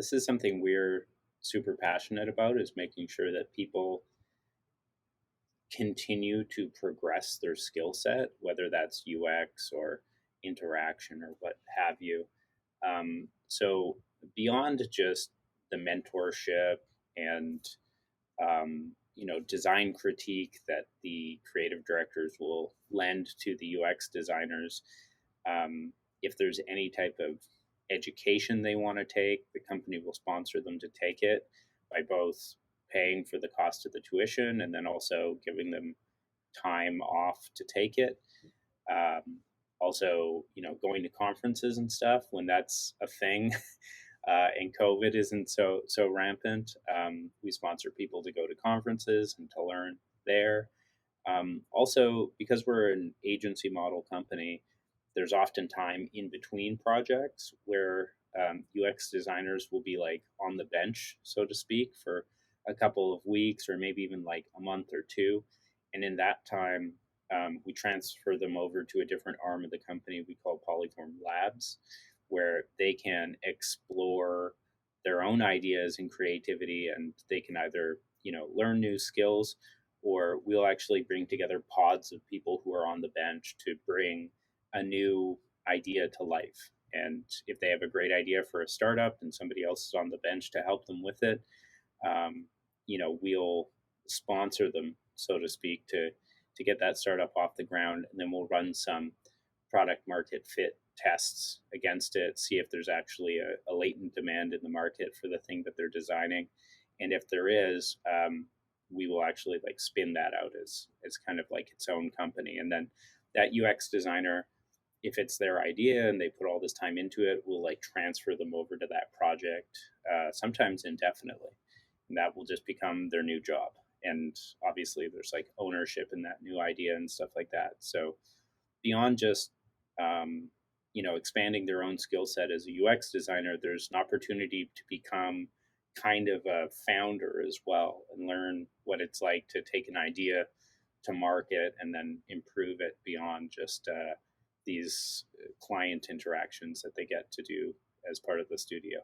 this is something we're super passionate about, is making sure that people continue to progress their skill set, whether that's UX or interaction or what have you. So beyond just the mentorship and design critique that the creative directors will lend to the UX designers, um, if there's any type of education they want to take, the company will sponsor them to take it by both paying for the cost of the tuition and then also giving them time off to take it. Um, Also, going to conferences and stuff when that's a thing, and COVID isn't so rampant. We sponsor people to go to conferences and to learn there. Also, because we're an agency model company, there's often time in between projects where UX designers will be like on the bench, so to speak, for a couple of weeks or maybe even like a month or two. And in that time, we transfer them over to a different arm of the company we call Polyform Labs, where they can explore their own ideas and creativity, and they can either learn new skills, or we'll actually bring together pods of people who are on the bench to bring a new idea to life. And if they have a great idea for a startup and somebody else is on the bench to help them with it, um, we'll sponsor them, so to speak, to get that startup off the ground, and then we'll run some product market fit tests against it, see if there's actually a latent demand in the market for the thing that they're designing, and if there is, we will actually like spin that out as kind of like its own company, and then that UX designer, if it's their idea and they put all this time into it, we'll like transfer them over to that project, sometimes indefinitely, and that will just become their new job. And obviously, there's like ownership in that new idea and stuff like that. So beyond just expanding their own skill set as a UX designer, there's an opportunity to become kind of a founder as well and learn what it's like to take an idea to market and then improve it beyond just these client interactions that they get to do as part of the studio.